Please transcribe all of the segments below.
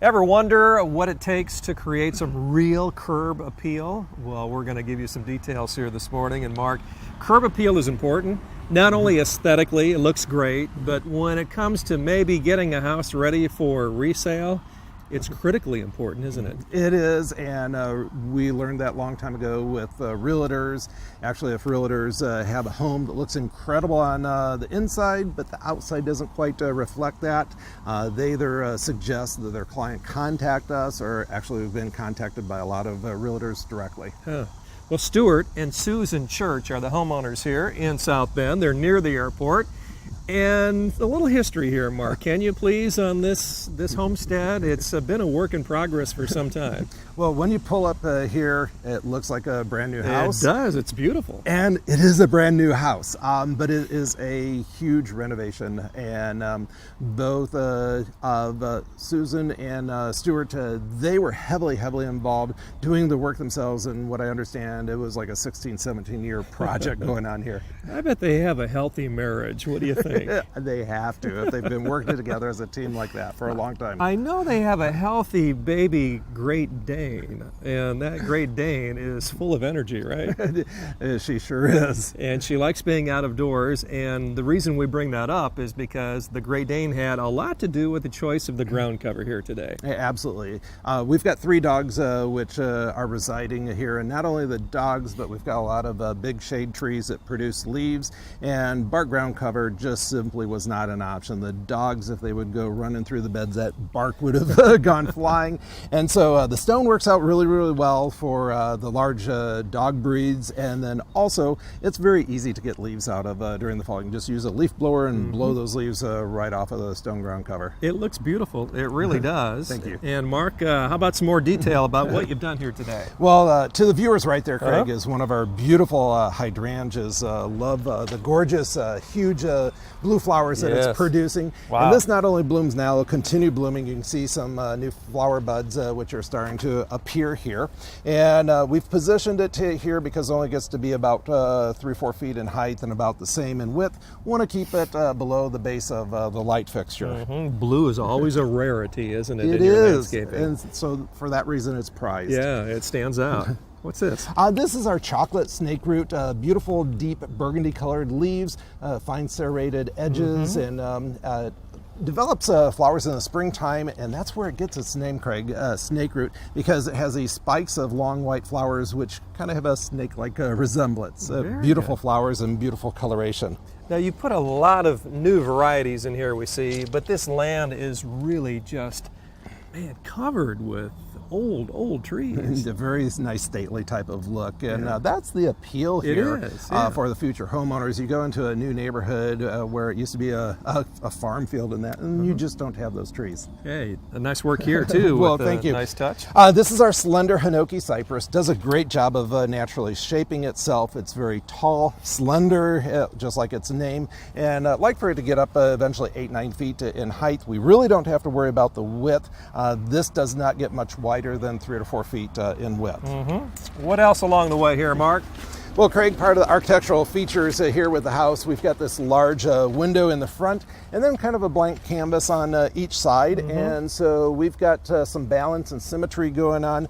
Ever wonder what it takes to create some real curb appeal? Well, we're going to give you some details here this morning. And Mark, curb appeal is important. Not only aesthetically, it looks great, but when it comes to maybe getting a house ready for resale, it's critically important, isn't it? It is, and we learned that a long time ago with realtors. Actually, if realtors have a home that looks incredible on the inside, but the outside doesn't quite reflect that, they either suggest that their client contact us, or actually we've been contacted by a lot of realtors directly. Huh. Well, Stuart and Susan Church are the homeowners here in South Bend. They're near the airport. And a little history here, Mark. Can you please, on this homestead? It's been a work in progress for some time. Well, when you pull up here, it looks like a brand new house. It does. It's beautiful. And it is a brand new house, but it is a huge renovation. And both of Susan and Stuart, they were heavily involved doing the work themselves. And what I understand, it was like a 16, 17-year project going on here. I bet they have a healthy marriage. What do you think? They have to, if they've been working together as a team like that for a long time. I know they have a healthy baby Great Dane, and that Great Dane is full of energy, right? She sure is. And she likes being out of doors, and the reason we bring that up is because the Great Dane had a lot to do with the choice of the ground cover here today. Yeah, absolutely. We've got 3 dogs which are residing here, and not only the dogs, but we've got a lot of big shade trees that produce leaves, and bark ground cover just simply was not an option. The dogs, if they would go running through the beds, that bark would have gone flying. And so the stone works out really well for the large dog breeds, and then also it's very easy to get leaves out of during the fall. You can just use a leaf blower and blow those leaves right off of the stone ground cover. It looks beautiful. It really does. Thank you. And Mark, how about some more detail about what you've done here today? Well, to the viewers right there, Craig, is one of our beautiful hydrangeas. Love the gorgeous, huge blue flowers that it's producing. Wow. And this not only blooms now, it'll continue blooming. You can see some new flower buds which are starting to appear here. And we've positioned it here because it only gets to be about 3-4 feet in height and about the same in width. Want to keep it below the base of the light fixture. Blue is always a rarity, isn't it? It in your is, landscaping? and so for that reason it's prized. Yeah, it stands out. What's this? This is our chocolate snake root, beautiful deep burgundy colored leaves, fine serrated edges, and develops flowers in the springtime, and that's where it gets its name, Craig, snake root, because it has these spikes of long white flowers which kind of have a snake-like resemblance. Beautiful flowers and beautiful coloration. Now you put a lot of new varieties in here, we see, but this land is really just, man, covered with old trees. A very nice stately type of look, and that's the appeal here. It is, for the future homeowners. You go into a new neighborhood where it used to be a farm field and that, and you just don't have those trees. Hey, a nice work here too. Well, with thank you. Nice touch. This is our slender Hinoki cypress. Does a great job of naturally shaping itself. It's very tall, slender, just like its name, and like for it to get up eventually 8-9 feet in height. We really don't have to worry about the width. This does not get much wider than 3 to 4 feet in width. What else along the way here, Mark? Well, Craig, part of the architectural features here with the house, we've got this large window in the front and then kind of a blank canvas on each side. And so we've got some balance and symmetry going on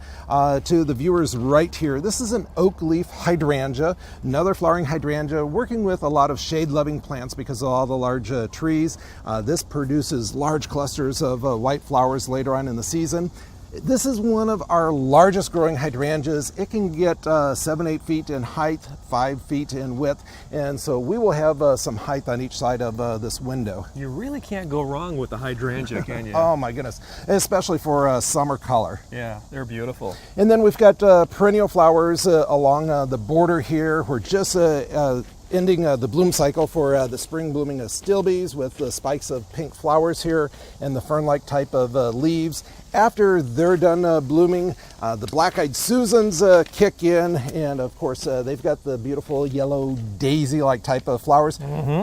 to the viewers right here. This is an oak leaf hydrangea, another flowering hydrangea, working with a lot of shade-loving plants because of all the large trees. This produces large clusters of white flowers later on in the season. This is one of our largest growing hydrangeas. It can get 7-8 feet in height, 5 feet in width, and so we will have some height on each side of this window. You really can't go wrong with the hydrangea, can you? Oh my goodness, especially for summer color. Yeah, they're beautiful. And then we've got perennial flowers along the border here. We're just ending the bloom cycle for the spring blooming stilbes with the spikes of pink flowers here and the fern-like type of leaves. After they're done blooming, the black-eyed Susans kick in, and of course they've got the beautiful yellow daisy-like type of flowers.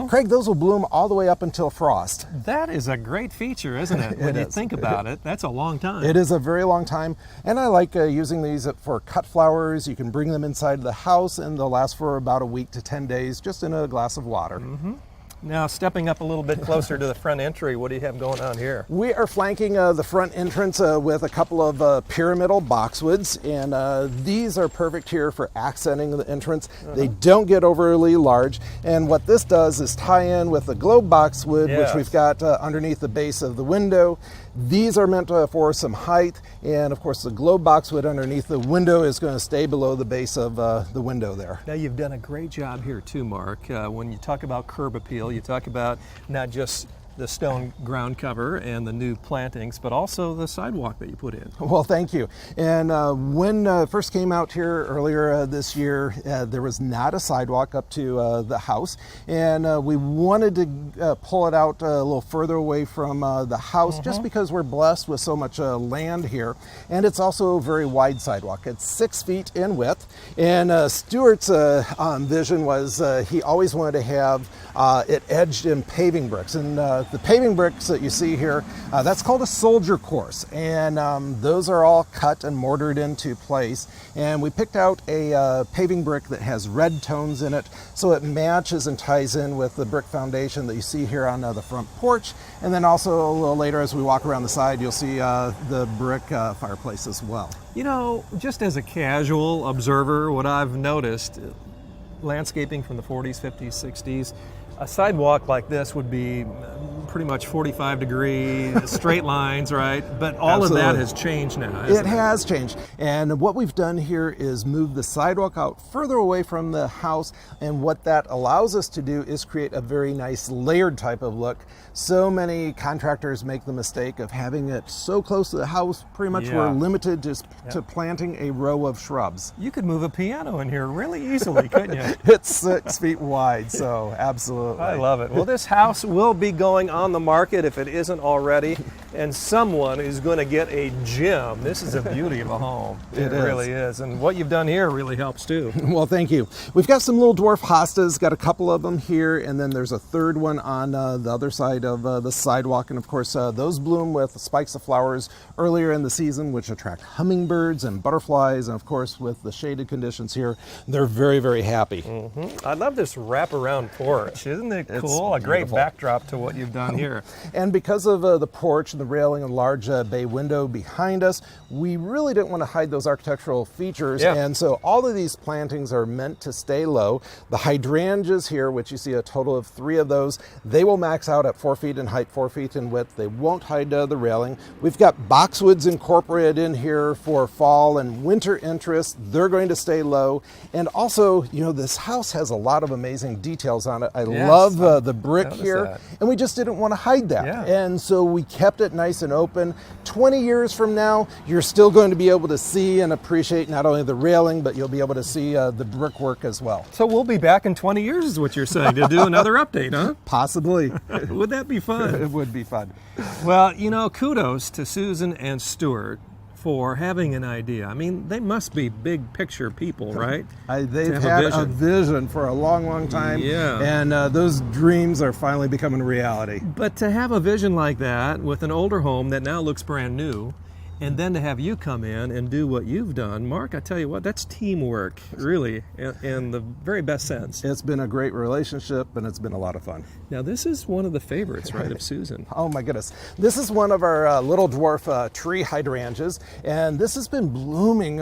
Craig, those will bloom all the way up until frost. That is a great feature, isn't it? When you think about it, that's a long time. It is a very long time, and I like using these for cut flowers. You can bring them inside the house, and they'll last for about a week to 10 days, just in a glass of water. Now, stepping up a little bit closer to the front entry, what do you have going on here? We are flanking the front entrance with a couple of pyramidal boxwoods, and these are perfect here for accenting the entrance. They don't get overly large, and what this does is tie in with the globe boxwood, which we've got underneath the base of the window. These are meant for some height, and of course the globe boxwood underneath the window is going to stay below the base of the window there. Now, you've done a great job here too, Mark. When you talk about curb appeal, you talk about not just the stone ground cover and the new plantings, but also the sidewalk that you put in. Well, thank you. And when first came out here earlier this year, there was not a sidewalk up to the house, and we wanted to pull it out a little further away from the house, just because we're blessed with so much land here, and it's also a very wide sidewalk. It's 6 feet in width, and Stuart's vision was he always wanted to have it edged in paving bricks, and the paving bricks that you see here, that's called a soldier course, and those are all cut and mortared into place, and we picked out a paving brick that has red tones in it, so it matches and ties in with the brick foundation that you see here on the front porch, and then also a little later as we walk around the side, you'll see the brick fireplace as well. You know, just as a casual observer, what I've noticed, landscaping from the 40s, 50s, 60s, a sidewalk like this would be pretty much 45-degree straight lines, right? But all of that has changed now, hasn't it? It has changed. And what we've done here is move the sidewalk out further away from the house. And what that allows us to do is create a very nice layered type of look. So many contractors make the mistake of having it so close to the house, pretty much we're limited just to planting a row of shrubs. You could move a piano in here really easily, couldn't you? It's 6 feet wide, so absolutely. I love it. Well, this house will be going on the market if it isn't already, and someone is going to get a gem. This is a beauty of a home. It really is. And what you've done here really helps too. Well, thank you. We've got some little dwarf hostas, got a couple of them here, and then there's a third one on the other side of the sidewalk. And of course, those bloom with spikes of flowers earlier in the season, which attract hummingbirds and butterflies. And of course, with the shaded conditions here, they're very, very happy. I love this wraparound porch. Isn't it cool? A great backdrop to what you've done here. And because of the porch and the railing and large bay window behind us, we really didn't want to hide those architectural features. And so all of these plantings are meant to stay low. The hydrangeas here, which you see a total of 3 of those, they will max out at 4 feet in height, 4 feet in width. They won't hide the railing. We've got boxwoods incorporated in here for fall and winter interest. They're going to stay low. And also, you know, this house has a lot of amazing details on it. I love the brick here, and we just didn't want to hide that. And so we kept it nice and open. 20 years from now, you're still going to be able to see and appreciate not only the railing, but you'll be able to see the brickwork as well. So we'll be back in 20 years is what you're saying, to do another update, huh? Possibly. Would that be fun? It would be fun. Well, you know, kudos to Susan and Stuart for having an idea. I mean, they must be big picture people, right? They've had a vision for a long, long time, and those dreams are finally becoming reality. But to have a vision like that with an older home that now looks brand new, and then to have you come in and do what you've done, Mark, I tell you what, that's teamwork, really, in the very best sense. It's been a great relationship, and it's been a lot of fun. Now, this is one of the favorites, right, of Susan? Oh, my goodness. This is one of our little dwarf tree hydrangeas, and this has been blooming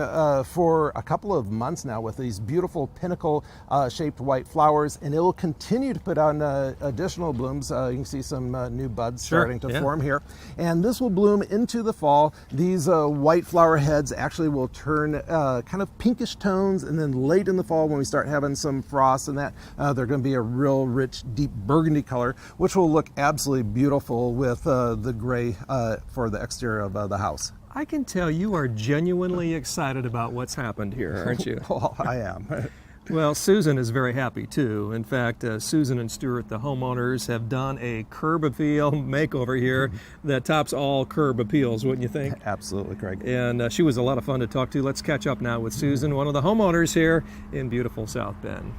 for a couple of months now with these beautiful pinnacle-shaped white flowers, and it will continue to put on additional blooms. You can see some new buds starting to form here, and this will bloom into the fall. These white flower heads actually will turn kind of pinkish tones, and then late in the fall when we start having some frost and that, they're going to be a real rich, deep burgundy color, which will look absolutely beautiful with the gray for the exterior of the house. I can tell you are genuinely excited about what's happened here, aren't you? Well, I am. Well, Susan is very happy too. In fact, Susan and Stuart, the homeowners, have done a curb appeal makeover here that tops all curb appeals, wouldn't you think? Absolutely, Craig. And she was a lot of fun to talk to. Let's catch up now with Susan, one of the homeowners here in beautiful South Bend.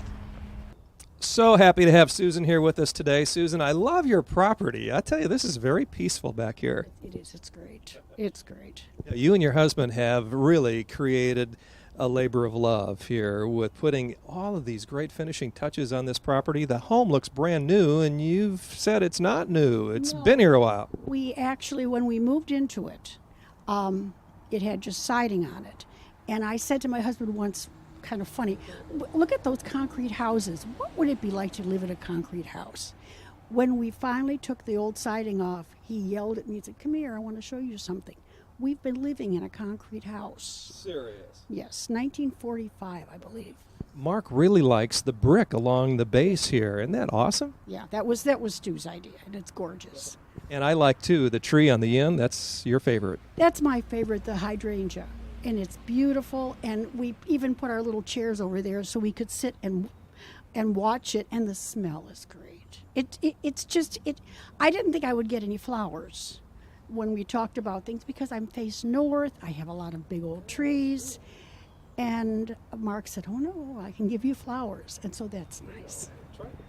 So happy to have Susan here with us today. Susan, I love your property. I tell you, this is very peaceful back here. It is. It's great. It's great. You and your husband have really created a labor of love here with putting all of these great finishing touches on this property. The home looks brand new, and you've said it's not new. It's been here a while. We actually, when we moved into it, it had just siding on it. And I said to my husband once, kind of funny, look at those concrete houses. What would it be like to live in a concrete house? When we finally took the old siding off, he yelled at me and said, come here, I want to show you something. We've been living in a concrete house. Serious? Yes, 1945, I believe. Mark really likes the brick along the base here. Isn't that awesome? Yeah, that was Stu's idea, and it's gorgeous. And I like, too, the tree on the end. That's your favorite. That's my favorite, the hydrangea. And it's beautiful, and we even put our little chairs over there so we could sit and watch it, and the smell is great. It's just I didn't think I would get any flowers when we talked about things because I'm faced north. I have a lot of big old trees, and Mark said, "Oh no, I can give you flowers," and so that's nice.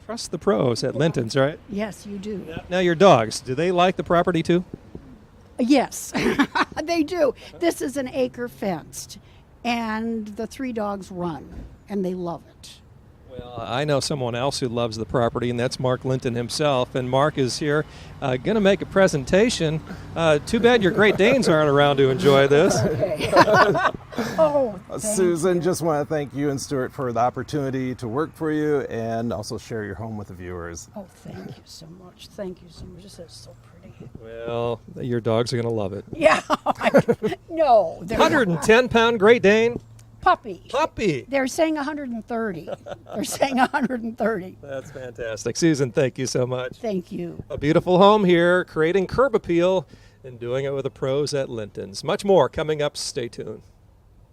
Trust the pros at Linton's, right? Yes, you do. Now your dogs, do they like the property too? Yes, they do. This is an acre fenced, and the 3 dogs run, and they love it. Well, I know someone else who loves the property, and that's Mark Linton himself. And Mark is here going to make a presentation. Too bad your Great Danes aren't around to enjoy this. Okay. Oh, Susan, just want to thank you and Stuart for the opportunity to work for you and also share your home with the viewers. Oh, thank you so much. Thank you so much. This is so pretty. Well, your dogs are going to love it. Yeah. No. 110-pound Great Dane Puppy. puppy. They're saying 130. They're saying 130. That's fantastic. Susan, thank you so much. Thank you. A beautiful home here, creating curb appeal and doing it with the pros at Linton's. Much more coming up. Stay tuned.